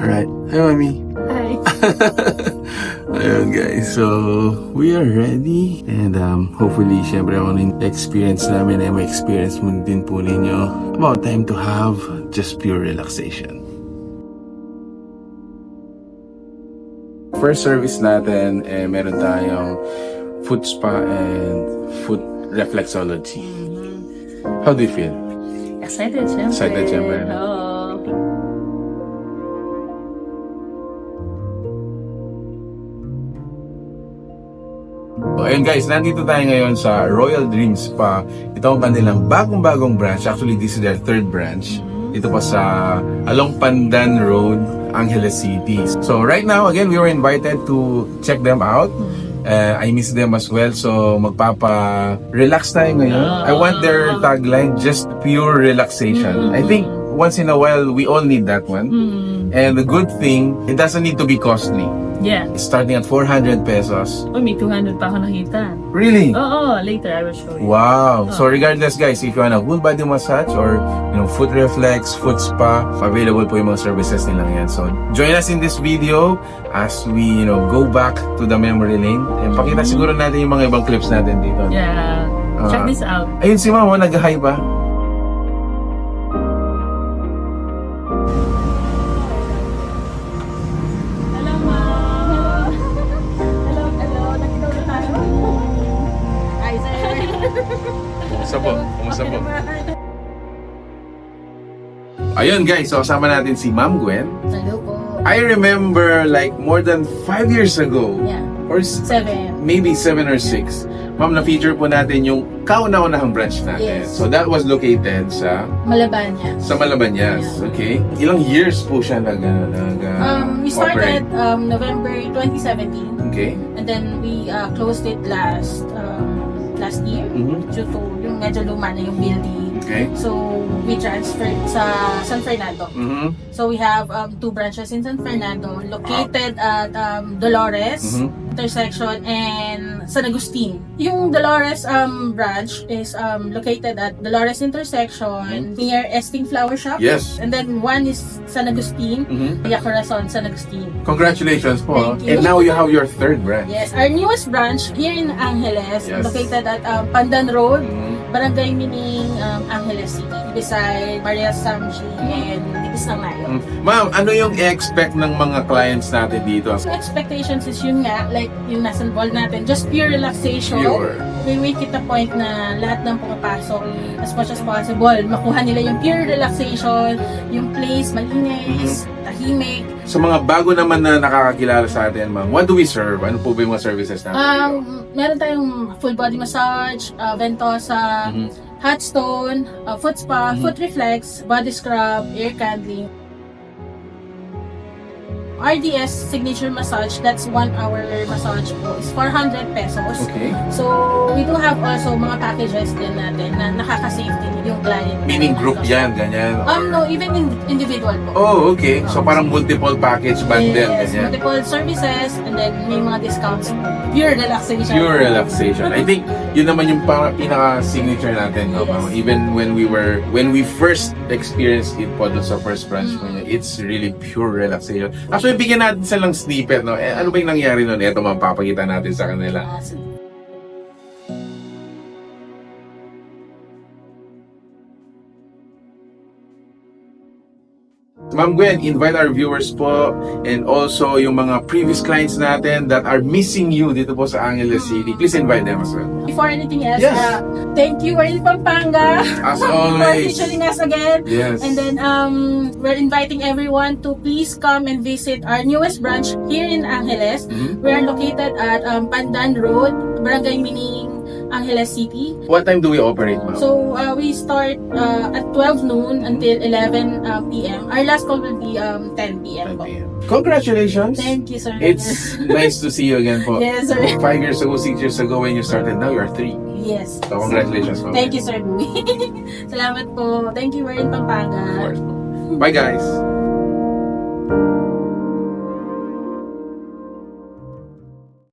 Alright. Hi, Mami. Hi. Ayun, guys. So, we are ready. And hopefully, syempre, ako yung experience namin ay may experience mo din po ninyo. About time to have just pure relaxation. First service natin, meron tayong foot spa and foot reflexology. How do you feel? Excited, syempre. Excited, syempre. Oo. So, ayun guys, nandito tayo ngayon sa Royal Dream Spa. Ito ang kanilang bagong-bagong branch. Actually, this is their third branch. Ito pa sa along Pandan Road, Angeles City. So right now, again, we were invited to check them out. I miss them as well. So magpapa-relax tayo ngayon. I want their tagline, just pure relaxation. I think once in a while, we all need that one. And the good thing, it doesn't need to be costly. Yeah. Starting at 400 pesos. Uy, may 200 pa ako nakita. Really? Oo, later I will show you. Wow. So regardless guys, if you want a full body massage or foot reflex, foot spa, available po yung mga services nilang yan. So join us in this video as we go back to the memory lane. And pakita siguro natin yung mga ibang clips natin dito. Yeah. Check this out. Ayun si Mama, nag-hi pa. Hello, Mom. Hello. Nakita na tayo. Hi, sir. Kumusta po? Kumusta po? Ayun guys, so kasama natin si Ma'am Gwen. Hello po. I remember like more than 5 years ago. Yeah. Or 7. maybe 7 or 6. Ma'am, na-feature po natin yung kauna-unahang branch natin. Yes. So that was located sa Malabanya. Malabanyas. Yeah. Okay. Ilang years po siya We started November 2017. Okay. And then we closed it last year due to yung medyo luma na yung building. Okay. So we transferred sa San Fernando. So we have 2 branches in San Fernando located at Dolores intersection and San Agustin. Yung Dolores branch is located at Dolores intersection near Esting Flower Shop. Yes. And then one is San Agustin, Villa Corazon, San Agustin. Congratulations po. Thank you. And now you have your third branch. Yes, our newest branch here in Angeles, Yes. located at Pandan Road, Barangay Mining, Angeles City, beside Maria Samji and Libis ng Mayo. Ma'am, ano yung expect ng mga clients natin dito? So expectations is yun nga, like yung nasa involved natin, just pure relaxation. Pure. We make it a point na lahat ng pumapasok, as much as possible, makuha nila yung pure relaxation, yung place, malinis, tahimik. Sa mga bago naman na nakakakilala sa atin, ma'am, what do we serve? Ano po ba yung mga services natin dito? Meron tayong full body massage, ventosa, hot stone, foot spa, foot reflex, body scrub, air candling. RDS signature massage, that's 1 hour massage po, is 400 pesos. Okay. So, we do have also mga packages din natin na nakaka-save din yung client. Meaning group yan, ganyan? or- No, even individual po. Oh, okay. So parang multiple package bundle, Yes, ganyan. multiple services, and then may mga discounts. Pure relaxation. Pure relaxation. I think yun naman yung pinaka-signature natin, no, Yes. ma'am? Even when we first experienced it po doon sa first branch mo niya, it's really pure relaxation. Actually, bigyan natin silang snippet, no? Ano ba yung nangyari nun? Ito, ma'am, papakita natin sa kanila. Ma'am Gwen, invite our viewers po and also yung mga previous clients natin that are missing you dito po sa Angeles City. Please invite them as well. Before anything else, Yes. Thank you, Warren Pampanga, As for always. featuring us again. Yes. And then we're inviting everyone to please come and visit our newest branch here in Angeles. We are located at Pandan Road, Barangay Mining, Angeles City. What time do we operate, ma'am? So we start at 12 noon until 11 p.m. Our last call will be 10 p.m. po. Congratulations! Thank you, sir. It's nice to see you again po. Yes, sir. 5 years ago, 6 years ago when you started, now you're 3. Yes. So congratulations, ma'am. Thank you, Sir Louie. Salamat po. Thank you, Warren Pampanga. Of course po. Bye, guys!